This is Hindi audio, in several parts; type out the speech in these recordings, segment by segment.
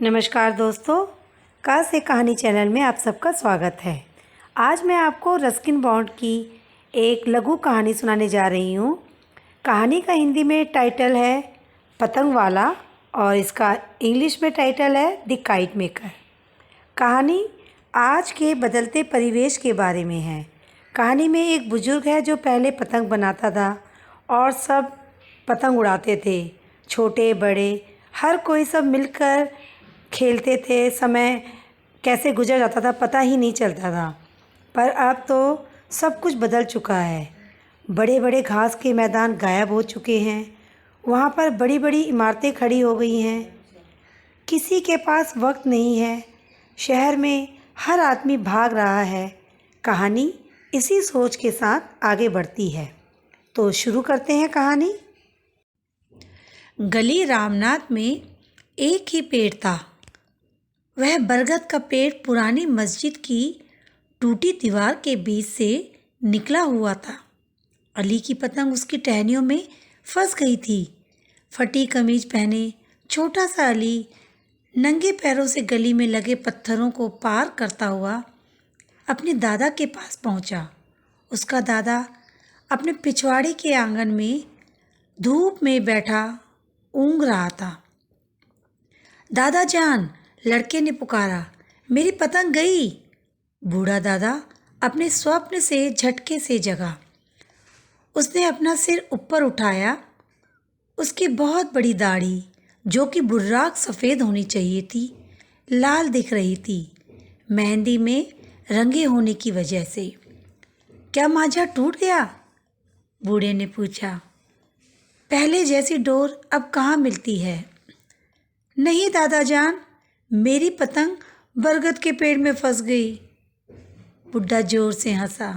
नमस्कार दोस्तों, का से कहानी चैनल में आप सबका स्वागत है। आज मैं आपको रस्किन बॉन्ड की एक लघु कहानी सुनाने जा रही हूँ। कहानी का हिंदी में टाइटल है पतंग वाला और इसका इंग्लिश में टाइटल है द काइट मेकर। कहानी आज के बदलते परिवेश के बारे में है। कहानी में एक बुजुर्ग है जो पहले पतंग बनाता था और सब पतंग उड़ाते थे। छोटे बड़े हर कोई सब मिलकर खेलते थे। समय कैसे गुजर जाता था पता ही नहीं चलता था। पर अब तो सब कुछ बदल चुका है। बड़े बड़े घास के मैदान गायब हो चुके हैं। वहाँ पर बड़ी बड़ी इमारतें खड़ी हो गई हैं। किसी के पास वक्त नहीं है। शहर में हर आदमी भाग रहा है। कहानी इसी सोच के साथ आगे बढ़ती है। तो शुरू करते हैं कहानी। गली रामनाथ में एक ही पेड़ था। वह बरगद का पेड़ पुरानी मस्जिद की टूटी दीवार के बीच से निकला हुआ था। अली की पतंग उसकी टहनियों में फंस गई थी। फटी कमीज पहने छोटा सा अली नंगे पैरों से गली में लगे पत्थरों को पार करता हुआ अपने दादा के पास पहुंचा। उसका दादा अपने पिछवाड़े के आंगन में धूप में बैठा ऊँघ रहा था। दादा जान, लड़के ने पुकारा, मेरी पतंग गई। बूढ़ा दादा अपने स्वप्न से झटके से जगा। उसने अपना सिर ऊपर उठाया। उसकी बहुत बड़ी दाढ़ी, जो कि बुर्राक सफ़ेद होनी चाहिए थी, लाल दिख रही थी, मेहंदी में रंगे होने की वजह से। क्या मांझा टूट गया? बूढ़े ने पूछा। पहले जैसी डोर अब कहाँ मिलती है? नहीं दादा जान, मेरी पतंग बरगद के पेड़ में फंस गई। बुढ़ा जोर से हंसा।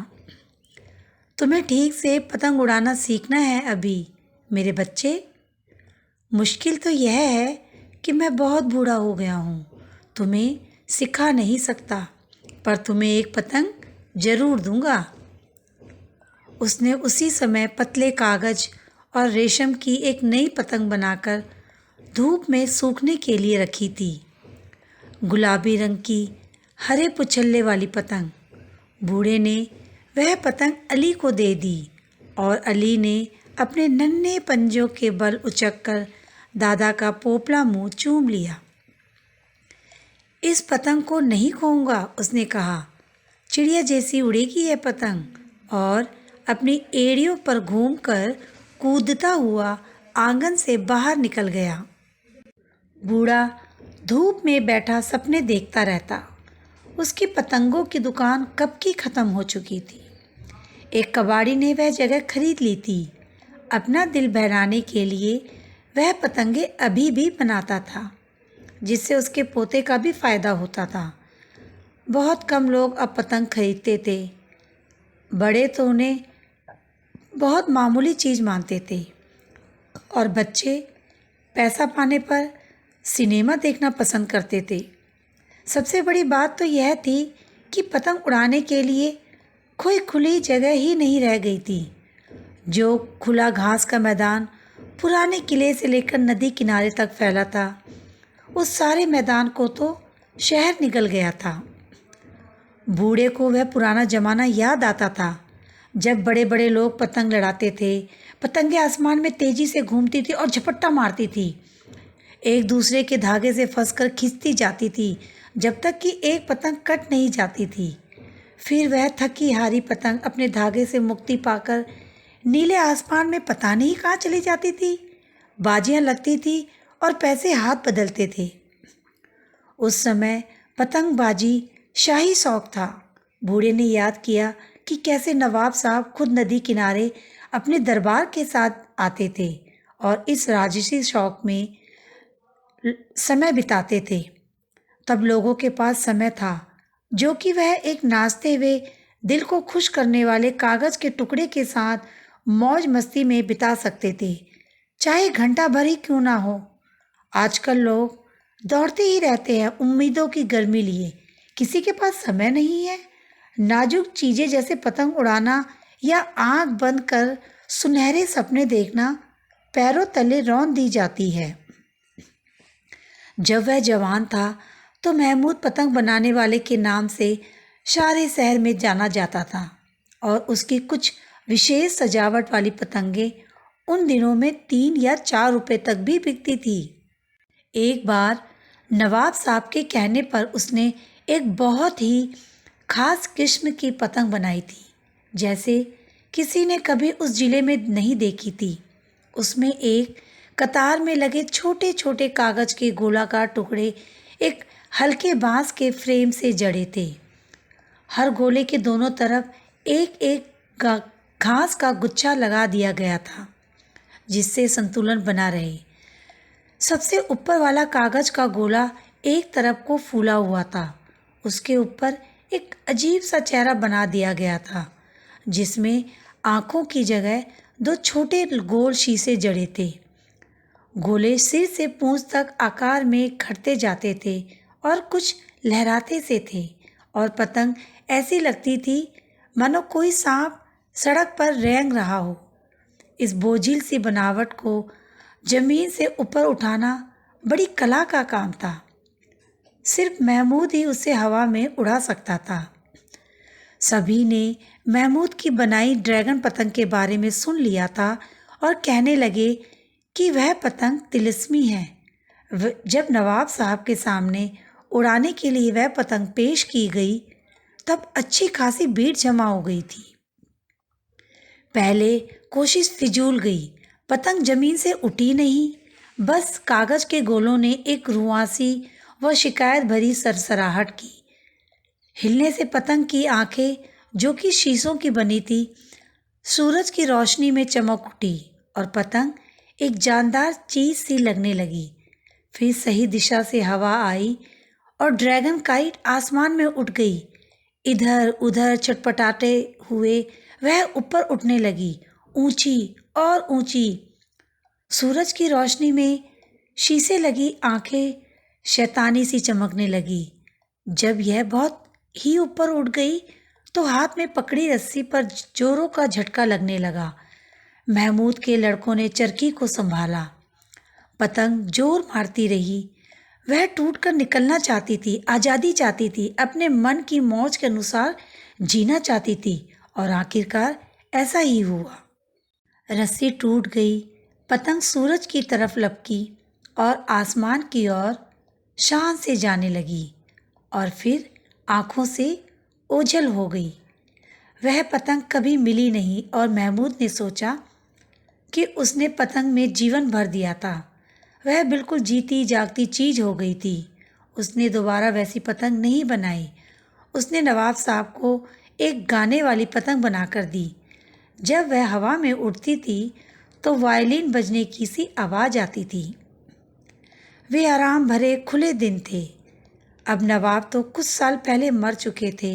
तुम्हें ठीक से पतंग उड़ाना सीखना है अभी मेरे बच्चे। मुश्किल तो यह है कि मैं बहुत बूढ़ा हो गया हूँ, तुम्हें सिखा नहीं सकता, पर तुम्हें एक पतंग जरूर दूंगा। उसने उसी समय पतले कागज और रेशम की एक नई पतंग बनाकर धूप में सूखने के लिए रखी थी। गुलाबी रंग की हरे पुछल्ले वाली पतंग। बूढ़े ने वह पतंग अली को दे दी और अली ने अपने नन्हे पंजों के बल उचककर दादा का पोपला मुंह चूम लिया। इस पतंग को नहीं खोऊंगा, उसने कहा। चिड़िया जैसी उड़ेगी यह पतंग। और अपनी एड़ियों पर घूमकर कूदता हुआ आंगन से बाहर निकल गया। बूढ़ा धूप में बैठा सपने देखता रहता। उसकी पतंगों की दुकान कब की ख़त्म हो चुकी थी। एक कबाड़ी ने वह जगह खरीद ली थी। अपना दिल बहलाने के लिए वह पतंगे अभी भी बनाता था, जिससे उसके पोते का भी फ़ायदा होता था। बहुत कम लोग अब पतंग खरीदते थे। बड़े तो उन्हें बहुत मामूली चीज़ मानते थे और बच्चे पैसा पाने पर सिनेमा देखना पसंद करते थे। सबसे बड़ी बात तो यह थी कि पतंग उड़ाने के लिए कोई खुली जगह ही नहीं रह गई थी। जो खुला घास का मैदान पुराने किले से लेकर नदी किनारे तक फैला था, उस सारे मैदान को तो शहर निगल गया था। बूढ़े को वह पुराना ज़माना याद आता था, जब बड़े बड़े लोग पतंग लड़ाते थे। पतंगें आसमान में तेज़ी से घूमती थी और झपट्टा मारती थी, एक दूसरे के धागे से फंसकर खींचती जाती थी, जब तक कि एक पतंग कट नहीं जाती थी। फिर वह थकी हारी पतंग अपने धागे से मुक्ति पाकर नीले आसमान में पता नहीं कहाँ चली जाती थी। बाजियाँ लगती थी और पैसे हाथ बदलते थे। उस समय पतंगबाजी शाही शौक था। बूढ़े ने याद किया कि कैसे नवाब साहब खुद नदी किनारे अपने दरबार के साथ आते थे और इस राजसी शौक में समय बिताते थे। तब लोगों के पास समय था, जो कि वह एक नाचते हुए दिल को खुश करने वाले कागज़ के टुकड़े के साथ मौज मस्ती में बिता सकते थे, चाहे घंटा भर ही क्यों ना हो। आजकल लोग दौड़ते ही रहते हैं उम्मीदों की गर्मी लिए। किसी के पास समय नहीं है। नाजुक चीज़ें जैसे पतंग उड़ाना या आंख बंद कर सुनहरे सपने देखना पैरों तले रौंद दी जाती है। जब वह जवान था तो महमूद पतंग बनाने वाले के नाम से सारे शहर में जाना जाता था और उसकी कुछ विशेष सजावट वाली पतंगें उन दिनों में 3 या 4 रुपए तक भी बिकती थी। एक बार नवाब साहब के कहने पर उसने एक बहुत ही खास किस्म की पतंग बनाई थी, जैसे किसी ने कभी उस जिले में नहीं देखी थी। उसमें एक कतार में लगे छोटे छोटे कागज के गोलाकार टुकड़े एक हल्के बांस के फ्रेम से जड़े थे। हर गोले के दोनों तरफ एक एक घास का गुच्छा लगा दिया गया था, जिससे संतुलन बना रहे। सबसे ऊपर वाला कागज का गोला एक तरफ को फूला हुआ था। उसके ऊपर एक अजीब सा चेहरा बना दिया गया था, जिसमें आंखों की जगह 2 छोटे गोल शीशे जड़े थे। गोले सिर से पूंछ तक आकार में घटते जाते थे और कुछ लहराते से थे, और पतंग ऐसी लगती थी मानो कोई सांप सड़क पर रेंग रहा हो। इस बोझिल सी बनावट को जमीन से ऊपर उठाना बड़ी कला का काम था। सिर्फ महमूद ही उसे हवा में उड़ा सकता था। सभी ने महमूद की बनाई ड्रैगन पतंग के बारे में सुन लिया था और कहने लगे कि वह पतंग तिलिस्मी है। जब नवाब साहब के सामने उड़ाने के लिए वह पतंग पेश की गई, तब अच्छी खासी भीड़ जमा हो गई थी। पहले कोशिश फिजूल गई। पतंग जमीन से उठी नहीं, बस कागज के गोलों ने एक रुआसी व शिकायत भरी सरसराहट की। हिलने से पतंग की आंखें, जो कि शीशों की बनी थी, सूरज की रोशनी में चमक उठी और पतंग एक जानदार चीज सी लगने लगी। फिर सही दिशा से हवा आई और ड्रैगन काइट आसमान में उठ गई। इधर उधर छटपटाते हुए वह ऊपर उठने लगी, ऊंची और ऊंची। सूरज की रोशनी में शीशे लगी आंखें शैतानी सी चमकने लगी। जब यह बहुत ही ऊपर उठ गई तो हाथ में पकड़ी रस्सी पर जोरों का झटका लगने लगा। महमूद के लड़कों ने चरखी को संभाला। पतंग जोर मारती रही। वह टूटकर निकलना चाहती थी, आज़ादी चाहती थी, अपने मन की मौज के अनुसार जीना चाहती थी, और आखिरकार ऐसा ही हुआ। रस्सी टूट गई। पतंग सूरज की तरफ लपकी और आसमान की ओर शान से जाने लगी और फिर आंखों से ओझल हो गई। वह पतंग कभी मिली नहीं और महमूद ने सोचा कि उसने पतंग में जीवन भर दिया था। वह बिल्कुल जीती जागती चीज हो गई थी। उसने दोबारा वैसी पतंग नहीं बनाई। उसने नवाब साहब को एक गाने वाली पतंग बनाकर दी। जब वह हवा में उड़ती थी तो वायलिन बजने की सी आवाज़ आती थी। वे आराम भरे खुले दिन थे। अब नवाब तो कुछ साल पहले मर चुके थे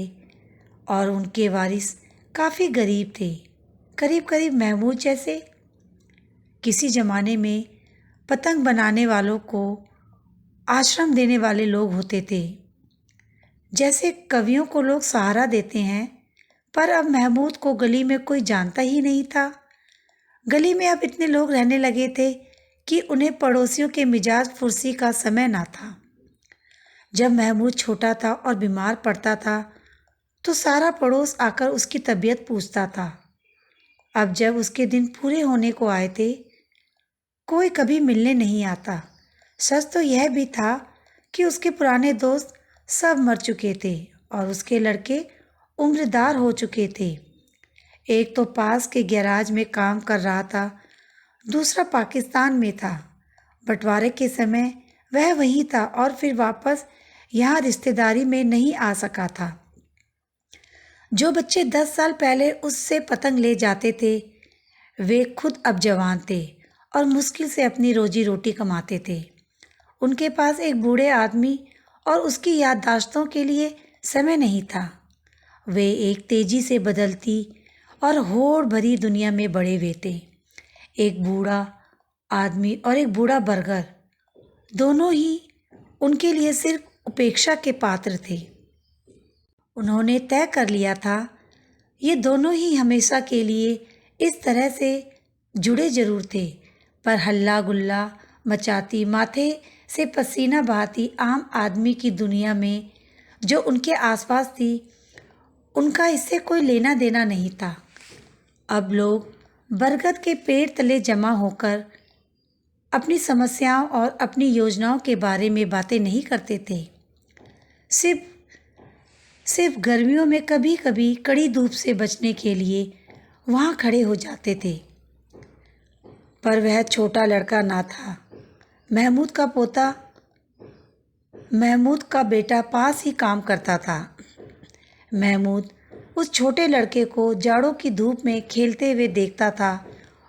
और उनके वारिस काफ़ी गरीब थे, करीब करीब महमूद जैसे। किसी ज़माने में पतंग बनाने वालों को आश्रम देने वाले लोग होते थे, जैसे कवियों को लोग सहारा देते हैं, पर अब महमूद को गली में कोई जानता ही नहीं था। गली में अब इतने लोग रहने लगे थे कि उन्हें पड़ोसियों के मिजाज फुर्सी का समय ना था। जब महमूद छोटा था और बीमार पड़ता था तो सारा पड़ोस आकर उसकी तबीयत पूछता था। अब जब उसके दिन पूरे होने को आए थे, कोई कभी मिलने नहीं आता। सच तो यह भी था कि उसके पुराने दोस्त सब मर चुके थे और उसके लड़के उम्रदार हो चुके थे। एक तो पास के गैराज में काम कर रहा था, दूसरा पाकिस्तान में था। बंटवारे के समय वह वहीं था और फिर वापस यहाँ रिश्तेदारी में नहीं आ सका था। जो बच्चे 10 साल पहले उससे पतंग ले जाते थे, वे खुद अब जवान थे और मुश्किल से अपनी रोजी रोटी कमाते थे। उनके पास एक बूढ़े आदमी और उसकी याददाश्तों के लिए समय नहीं था। वे एक तेजी से बदलती और होड़ भरी दुनिया में बड़े हुए थे। एक बूढ़ा आदमी और एक बूढ़ा बर्गर, दोनों ही उनके लिए सिर्फ उपेक्षा के पात्र थे। उन्होंने तय कर लिया था, ये दोनों ही हमेशा के लिए इस तरह से जुड़े जरूर थे, पर हल्ला गुल्ला मचाती माथे से पसीना बहाती आम आदमी की दुनिया में जो उनके आसपास थी, उनका इससे कोई लेना देना नहीं था। अब लोग बरगद के पेड़ तले जमा होकर अपनी समस्याओं और अपनी योजनाओं के बारे में बातें नहीं करते थे। सिर्फ सिर्फ गर्मियों में कभी कभी कड़ी धूप से बचने के लिए वहाँ खड़े हो जाते थे। पर वह छोटा लड़का ना था। महमूद का बेटा पास ही काम करता था। महमूद उस छोटे लड़के को जाड़ों की धूप में खेलते हुए देखता था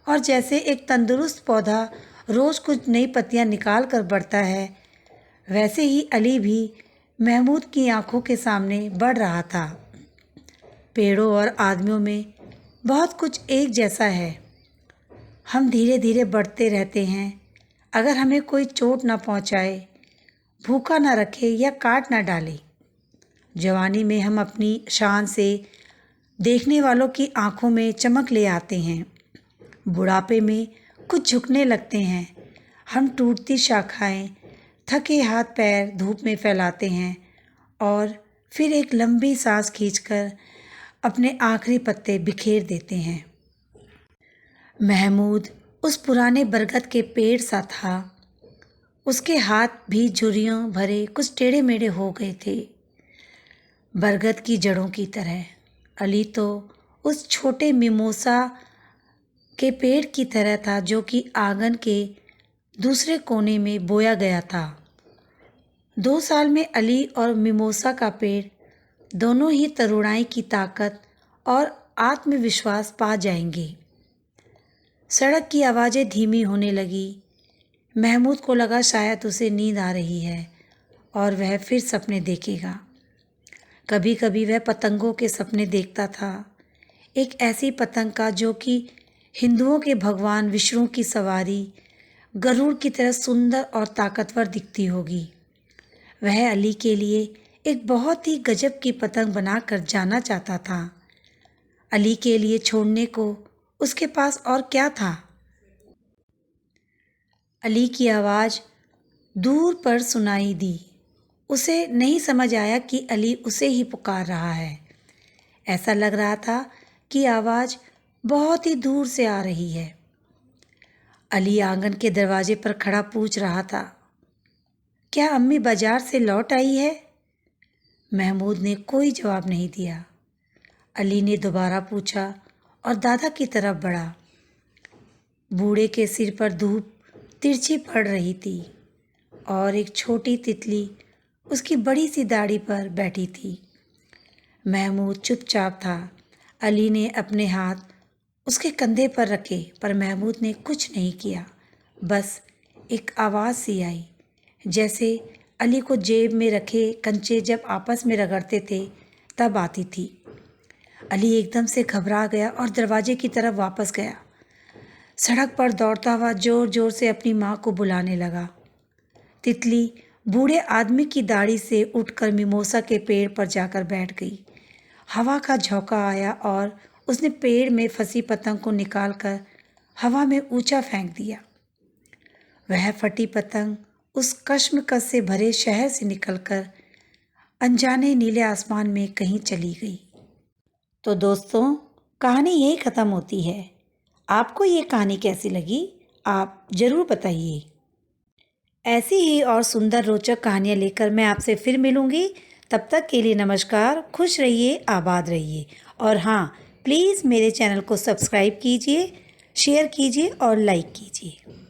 और जैसे एक तंदुरुस्त पौधा रोज़ कुछ नई पत्तियां निकाल कर बढ़ता है, वैसे ही अली भी महमूद की आंखों के सामने बढ़ रहा था। पेड़ों और आदमियों में बहुत कुछ एक जैसा है। हम धीरे धीरे बढ़ते रहते हैं। अगर हमें कोई चोट ना पहुंचाए, भूखा ना रखे या काट ना डाले। जवानी में हम अपनी शान से देखने वालों की आंखों में चमक ले आते हैं। बुढ़ापे में कुछ झुकने लगते हैं। हम टूटती शाखाएं, थके हाथ पैर धूप में फैलाते हैं और फिर एक लंबी सांस खींचकर अपने आखिरी पत्ते बिखेर देते हैं। महमूद उस पुराने बरगद के पेड़ सा था। उसके हाथ भी झुर्रियों भरे कुछ टेढ़े मेढ़े हो गए थे, बरगद की जड़ों की तरह। अली तो उस छोटे मिमोसा के पेड़ की तरह था जो कि आंगन के दूसरे कोने में बोया गया था। 2 साल में अली और मिमोसा का पेड़ दोनों ही तरुणाई की ताकत और आत्मविश्वास पा जाएंगे। सड़क की आवाज़ें धीमी होने लगी। महमूद को लगा शायद उसे नींद आ रही है और वह फिर सपने देखेगा। कभी कभी वह पतंगों के सपने देखता था। एक ऐसी पतंग का जो कि हिंदुओं के भगवान विष्णु की सवारी गरुड़ की तरह सुंदर और ताकतवर दिखती होगी। वह अली के लिए एक बहुत ही गजब की पतंग बनाकर जाना चाहता था। अली के लिए छोड़ने को उसके पास और क्या था। अली की आवाज़ दूर पर सुनाई दी। उसे नहीं समझ आया कि अली उसे ही पुकार रहा है। ऐसा लग रहा था कि आवाज़ बहुत ही दूर से आ रही है। अली आंगन के दरवाजे पर खड़ा पूछ रहा था, क्या अम्मी बाजार से लौट आई है? महमूद ने कोई जवाब नहीं दिया। अली ने दोबारा पूछा और दादा की तरफ बढ़ा। बूढ़े के सिर पर धूप तिरछी पड़ रही थी और एक छोटी तितली उसकी बड़ी सी दाढ़ी पर बैठी थी। महमूद चुपचाप था। अली ने अपने हाथ उसके कंधे पर रखे, पर महमूद ने कुछ नहीं किया। बस एक आवाज़ सी आई, जैसे अली को जेब में रखे कंचे जब आपस में रगड़ते थे तब आती थी। अली एकदम से घबरा गया और दरवाजे की तरफ वापस गया। सड़क पर दौड़ता हुआ जोर जोर से अपनी माँ को बुलाने लगा। तितली बूढ़े आदमी की दाढ़ी से उठकर मिमोसा के पेड़ पर जाकर बैठ गई। हवा का झोंका आया और उसने पेड़ में फंसी पतंग को निकालकर हवा में ऊंचा फेंक दिया। वह फटी पतंग उस कश्मकश से भरे शहर से निकलकर अनजाने नीले आसमान में कहीं चली गई। तो दोस्तों, कहानी यही ख़त्म होती है। आपको ये कहानी कैसी लगी, आप ज़रूर बताइए। ऐसी ही और सुंदर रोचक कहानियाँ लेकर मैं आपसे फिर मिलूँगी। तब तक के लिए नमस्कार। खुश रहिए, आबाद रहिए और हाँ, प्लीज़ मेरे चैनल को सब्सक्राइब कीजिए, शेयर कीजिए और लाइक कीजिए।